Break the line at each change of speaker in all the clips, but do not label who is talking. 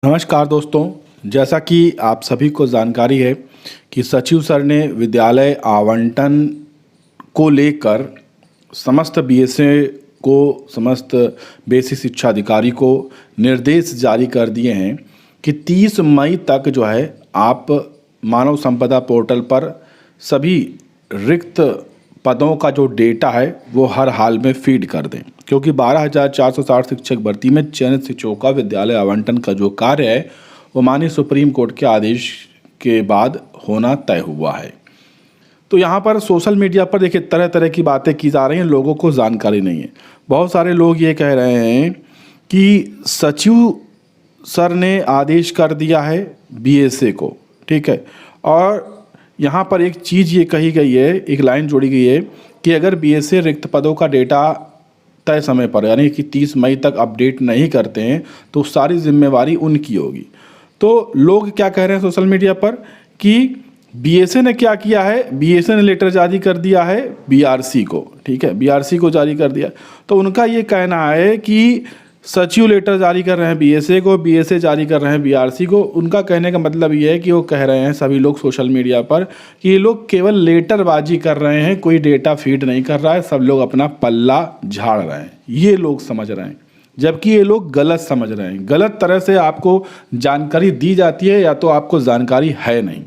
नमस्कार दोस्तों, जैसा कि आप सभी को जानकारी है कि सचिव सर ने विद्यालय आवंटन को लेकर समस्त बीएसए को समस्त बेसिक शिक्षा अधिकारी को निर्देश जारी कर दिए हैं कि 30 मई तक जो है आप मानव संपदा पोर्टल पर सभी रिक्त पदों का जो डेटा है वो हर हाल में फीड कर दें, क्योंकि 12,460 शिक्षक भर्ती में चयनित शिक्षकों का विद्यालय आवंटन का जो कार्य है वो माननीय सुप्रीम कोर्ट के आदेश के बाद होना तय हुआ है। तो यहाँ पर सोशल मीडिया पर देखिए तरह तरह की बातें की जा रही हैं, लोगों को जानकारी नहीं है। बहुत सारे लोग ये कह रहे हैं कि सचिव सर ने आदेश कर दिया है बीएसए को, ठीक है। और यहाँ पर एक चीज़ ये कही गई है, एक लाइन जोड़ी गई है कि अगर बीएसए रिक्त पदों का डेटा तय समय पर यानी कि 30 मई तक अपडेट नहीं करते हैं तो सारी जिम्मेवारी उनकी होगी। तो लोग क्या कह रहे हैं सोशल मीडिया पर कि बीएसए ने क्या किया है, बीएसए ने लेटर जारी कर दिया है बीआरसी को, ठीक है, बीआरसी को जारी कर दिया। तो उनका ये कहना है कि सचिव लेटर जारी कर रहे हैं बीएसए को, बीएसए जारी कर रहे हैं बीआरसी को। उनका कहने का मतलब ये है कि वो कह रहे हैं सभी लोग सोशल मीडिया पर कि ये लोग केवल लेटरबाजी कर रहे हैं, कोई डेटा फीड नहीं कर रहा है, सब लोग अपना पल्ला झाड़ रहे हैं, ये लोग समझ रहे हैं। जबकि ये लोग गलत समझ रहे हैं, गलत तरह से आपको जानकारी दी जाती है या तो आपको जानकारी है नहीं।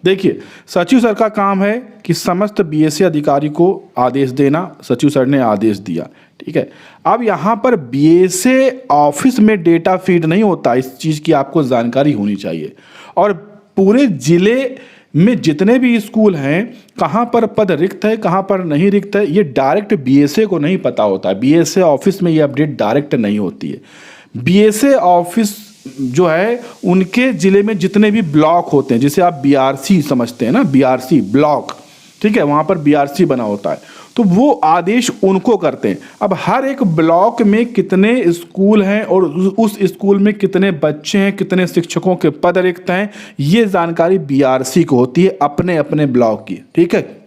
देखिए, सचिव सर का काम है कि समस्त बीएसए अधिकारी को आदेश देना, सचिव सर ने आदेश दिया, ठीक है। अब यहाँ पर बीएसए ऑफिस में डेटा फीड नहीं होता, इस चीज़ की आपको जानकारी होनी चाहिए। और पूरे ज़िले में जितने भी स्कूल हैं, कहाँ पर पद रिक्त है कहाँ पर नहीं रिक्त है, ये डायरेक्ट बीएसए को नहीं पता होता है। बीएसए ऑफिस में ये अपडेट डायरेक्ट नहीं होती है। बीएसए ऑफिस जो है उनके ज़िले में जितने भी ब्लॉक होते हैं, जिसे आप बीआरसी समझते हैं ना, बीआरसी ब्लॉक, ठीक है, वहाँ पर बीआरसी बना होता है, तो वो आदेश उनको करते हैं। अब हर एक ब्लॉक में कितने स्कूल हैं और उस स्कूल में कितने बच्चे हैं, कितने शिक्षकों के पद रिक्त हैं, ये जानकारी बीआरसी को होती है अपने अपने ब्लॉक की, ठीक है।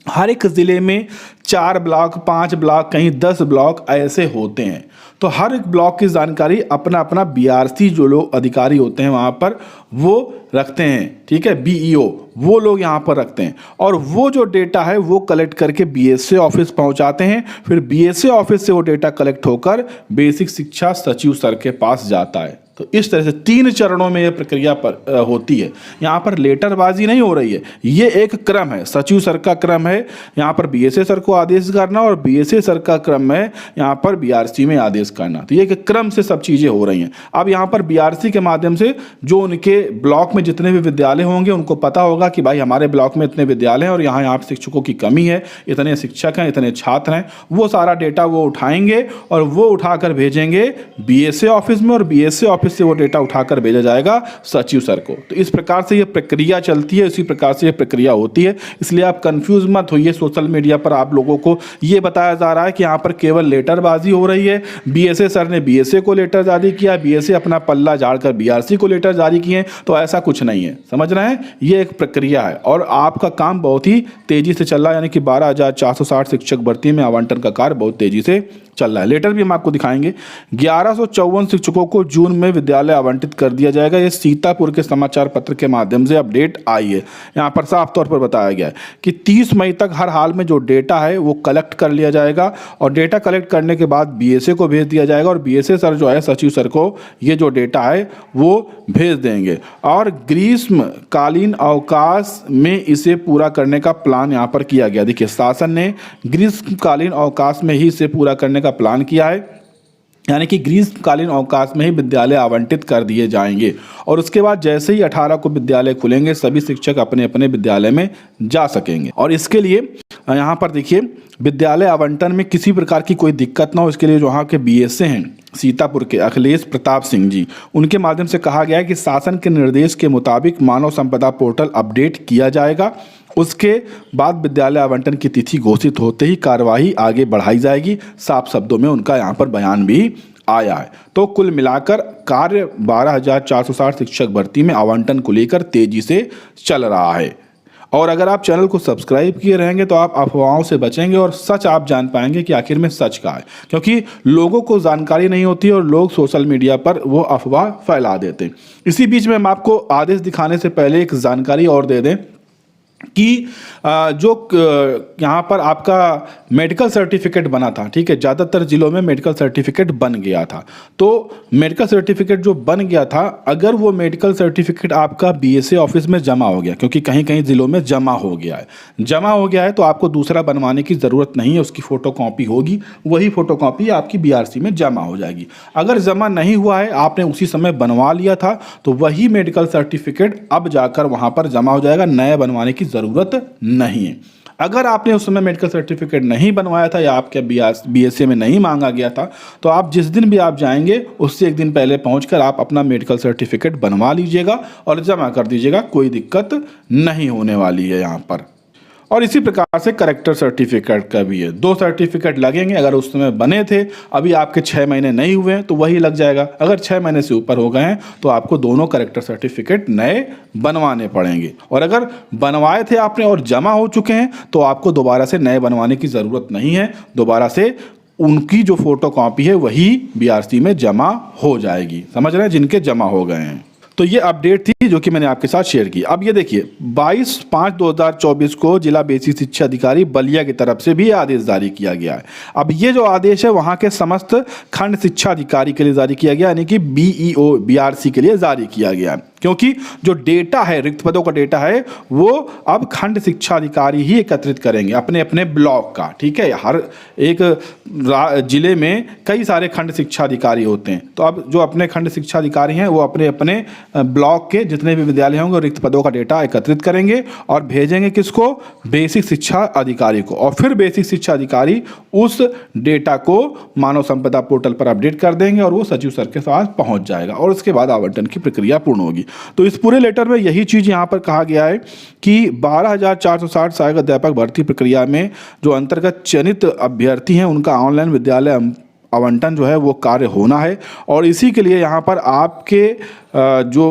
हर एक ज़िले में 4 ब्लॉक, 5 ब्लॉक, कहीं 10 ब्लॉक ऐसे होते हैं। तो हर एक ब्लॉक की जानकारी अपना अपना बीआरसी जो लोग अधिकारी होते हैं वहाँ पर वो रखते हैं, ठीक है, बीईओ वो लोग यहाँ पर रखते हैं। और वो जो डेटा है वो कलेक्ट करके बीएसए ऑफिस पहुँचाते हैं, फिर बीएसए ऑफिस से वो डेटा कलेक्ट होकर बेसिक शिक्षा सचिव सर के पास जाता है। तो इस तरह से 3 चरणों में यह प्रक्रिया पर होती है। यहाँ पर लेटरबाजी नहीं हो रही है, ये एक क्रम है। सचिव सर का क्रम है यहाँ पर बीएसए सर को आदेश करना, और बीएसए सर का क्रम है यहाँ पर बीआरसी में आदेश करना। तो ये एक क्रम से सब चीज़ें हो रही हैं। अब यहाँ पर बीआरसी के माध्यम से जो उनके ब्लॉक में जितने भी विद्यालय होंगे उनको पता होगा कि भाई हमारे ब्लॉक में इतने विद्यालय हैं और यहाँ शिक्षकों की कमी है, इतने शिक्षक हैं, इतने छात्र हैं। वो सारा डेटा वो उठाएंगे और वो उठाकर भेजेंगे बीएसए ऑफिस में, और बीएसए ऑफिस से वो डेटा उठाकर भेजा जाएगा सचिव सर को। तो इस प्रकार से ये प्रक्रिया चलती है, इसी प्रकार से ये प्रक्रिया होती है। इसलिए आप कंफ्यूज मत होइए। सोशल मीडिया पर आप लोगों को ये बताया जा रहा है कि यहाँ पर केवल लेटरबाजी हो रही है, बीएसए सर ने बीएसए को लेटर जारी किया, बीएसए अपना पल्ला झाड़कर बीआरसी को लेटर जारी किए, तो ऐसा कुछ नहीं है, समझ रहे हैं। ये एक प्रक्रिया है और आपका काम बहुत ही तेजी से चल रहा है, यानी कि 12,460 शिक्षक भर्ती में आवंटन का कार्य बहुत तेजी से चल रहा है। लेटर भी हम आपको दिखाएंगे। 1154 शिक्षकों को जून में विद्यालय आवंटित कर दिया जाएगा। ये सीतापुर के समाचार पत्र के माध्यम से अपडेट आई है। यहाँ पर साफ तौर पर बताया गया है कि 30 मई तक हर हाल में जो डेटा है वो कलेक्ट कर लिया जाएगा, और डेटा कलेक्ट करने के बाद बीएसए को भेज दिया जाएगा, और बीएसए सर जो है सचिव सर को ये जो डेटा है वो भेज देंगे। और ग्रीष्मकालीन अवकाश में इसे पूरा करने का प्लान यहाँ पर किया गया। देखिए, शासन ने ग्रीष्मकालीन अवकाश में ही इसे पूरा करने का प्लान किया है, यानी कि ग्रीष्मकालीन अवकाश में ही विद्यालय आवंटित कर दिए जाएंगे। और उसके बाद जैसे ही 18 को विद्यालय खुलेंगे सभी शिक्षक अपने अपने विद्यालय में जा सकेंगे। और इसके लिए यहाँ पर देखिए, विद्यालय आवंटन में किसी प्रकार की कोई दिक्कत ना हो, इसके लिए जो वहाँ के बीएसए हैं सीतापुर के अखिलेश प्रताप सिंह जी, उनके माध्यम से कहा गया है कि शासन के निर्देश के मुताबिक मानव संपदा पोर्टल अपडेट किया जाएगा। उसके बाद विद्यालय आवंटन की तिथि घोषित होते ही कार्यवाही आगे बढ़ाई जाएगी। साफ शब्दों में उनका यहाँ पर बयान भी आया है। तो कुल मिलाकर कार्य 12,460 शिक्षक भर्ती में आवंटन को लेकर तेजी से चल रहा है। और अगर आप चैनल को सब्सक्राइब किए रहेंगे तो आप अफवाहों से बचेंगे और सच आप जान पाएंगे कि आखिर में सच क्या है, क्योंकि लोगों को जानकारी नहीं होती और लोग सोशल मीडिया पर वो अफवाह फैला देते हैं। इसी बीच में हम आपको आदेश दिखाने से पहले एक जानकारी और दे दें कि जो यहाँ पर आपका मेडिकल सर्टिफिकेट बना था, ठीक है, ज़्यादातर ज़िलों में मेडिकल सर्टिफिकेट बन गया था। तो मेडिकल सर्टिफिकेट जो बन गया था, अगर वो मेडिकल सर्टिफिकेट आपका बीएसए ऑफिस में जमा हो गया, क्योंकि कहीं कहीं ज़िलों में जमा हो गया है, तो आपको दूसरा बनवाने की ज़रूरत नहीं है। उसकी फ़ोटोकॉपी होगी, वही फ़ोटोकॉपी आपकी बीआरसी में जमा हो जाएगी। अगर जमा नहीं हुआ है, आपने उसी समय बनवा लिया था, तो वही मेडिकल सर्टिफिकेट अब जाकर वहाँ पर जमा हो जाएगा, नया बनवाने की ज़रूरत नहीं है। अगर आपने उस समय मेडिकल सर्टिफिकेट नहीं बनवाया था या आपके बीएसए में नहीं मांगा गया था, तो आप जिस दिन भी आप जाएंगे उससे एक दिन पहले पहुंचकर आप अपना मेडिकल सर्टिफिकेट बनवा लीजिएगा और जमा कर दीजिएगा। कोई दिक्कत नहीं होने वाली है यहाँ पर। और इसी प्रकार से करेक्टर सर्टिफिकेट का भी है, 2 सर्टिफिकेट लगेंगे। अगर उस समय बने थे, अभी आपके 6 महीने नहीं हुए हैं तो वही लग जाएगा। अगर 6 महीने से ऊपर हो गए हैं तो आपको दोनों करेक्टर सर्टिफिकेट नए बनवाने पड़ेंगे। और अगर बनवाए थे आपने और जमा हो चुके हैं तो आपको दोबारा से नए बनवाने की ज़रूरत नहीं है। दोबारा से उनकी जो फोटोकॉपी है वही बीआरसी में जमा हो जाएगी। समझ रहे हैं, जिनके जमा हो गए हैं। तो ये अपडेट थी जो कि मैंने आपके साथ शेयर की। अब ये देखिए, 22/5/2024 को जिला बेसिक शिक्षा अधिकारी बलिया की तरफ से भी आदेश जारी किया गया है। अब ये जो आदेश है वहाँ के समस्त खंड शिक्षा अधिकारी के लिए जारी किया गया, यानी कि बीईओ बीआरसी के लिए जारी किया गया है। क्योंकि जो डेटा है, रिक्त पदों का डेटा है, वो अब खंड शिक्षा अधिकारी ही एकत्रित करेंगे अपने अपने ब्लॉक का। ठीक है, हर एक जिले में कई सारे खंड शिक्षा अधिकारी होते हैं। तो अब जो अपने खंड शिक्षा अधिकारी हैं वो अपने अपने ब्लॉक के जितने भी विद्यालय होंगे रिक्त पदों का डेटा एकत्रित करेंगे और भेजेंगे किसको? बेसिक शिक्षा अधिकारी को। और फिर बेसिक शिक्षा अधिकारी उस डेटा को मानव संपदा पोर्टल पर अपडेट कर देंगे और वो सचिव सर के पास पहुंच जाएगा और उसके बाद आवंटन की प्रक्रिया पूर्ण होगी। तो इस पूरे लेटर में यही चीज़ यहाँ पर कहा गया है कि 12,460 सहायक अध्यापक भर्ती प्रक्रिया में जो अंतर्गत चयनित अभ्यर्थी हैं उनका ऑनलाइन विद्यालय आवंटन जो है वो कार्य होना है। और इसी के लिए यहाँ पर आपके जो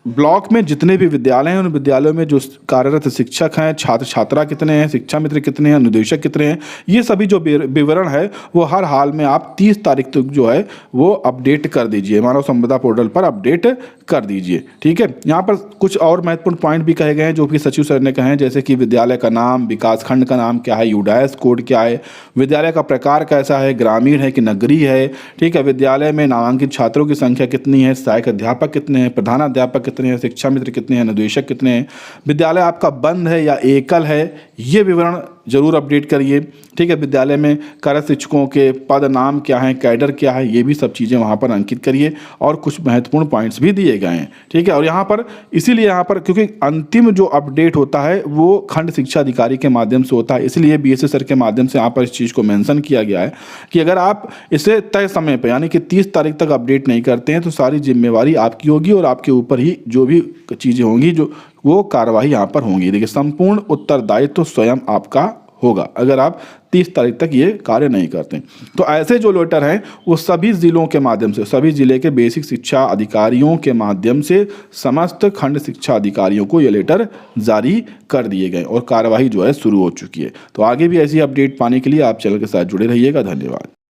ब्लॉक में जितने भी विद्यालय हैं उन विद्यालयों में जो कार्यरत शिक्षक हैं, छात्र छात्रा कितने हैं, शिक्षा मित्र कितने हैं, अनुदेशक कितने हैं, ये सभी जो विवरण है वो हर हाल में आप 30 तारीख तक जो है वो अपडेट कर दीजिए, मानव संपदा पोर्टल पर अपडेट कर दीजिए। ठीक है, यहाँ पर कुछ और महत्वपूर्ण पॉइंट भी कहे गए हैं जो कि सचिव सर ने कहे हैं, जैसे कि विद्यालय का नाम, विकास खंड का नाम क्या है, यूडाइस कोड क्या है, विद्यालय का प्रकार कैसा है, ग्रामीण है कि नगरीय है। ठीक है, विद्यालय में नामांकित छात्रों की संख्या कितनी है, सहायक अध्यापक कितने हैं, प्रधानाध्यापक कितने हैं, शिक्षा मित्र कितने हैं, अनुदेशक कितने हैं, विद्यालय आपका बंद है या एकल है, ये विवरण जरूर अपडेट करिए। ठीक है, विद्यालय में कार्यरत शिक्षकों के पद नाम क्या हैं, कैडर क्या है, ये भी सब चीज़ें वहाँ पर अंकित करिए। और कुछ महत्वपूर्ण पॉइंट्स भी दिए गए हैं। ठीक है, और यहाँ पर इसीलिए यहाँ पर क्योंकि अंतिम जो अपडेट होता है वो खंड शिक्षा अधिकारी के माध्यम से होता है, इसलिए बीएसए सर के माध्यम से यहाँ पर इस चीज़ को मेंशन किया गया है कि अगर आप इसे तय समय पर यानी कि 30 तारीख तक अपडेट नहीं करते हैं तो सारी जिम्मेवारी आपकी होगी और आपके ऊपर ही जो भी चीज़ें होंगी जो वो कार्रवाई यहाँ पर होंगी। देखिए, संपूर्ण उत्तरदायित्व तो स्वयं आपका होगा अगर आप 30 तारीख तक ये कार्य नहीं करते। तो ऐसे जो लेटर हैं वो सभी जिलों के माध्यम से, सभी जिले के बेसिक शिक्षा अधिकारियों के माध्यम से समस्त खंड शिक्षा अधिकारियों को ये लेटर जारी कर दिए गए और कार्यवाही जो है शुरू हो चुकी है। तो आगे भी ऐसी अपडेट पाने के लिए आप चैनल के साथ जुड़े रहिएगा। धन्यवाद।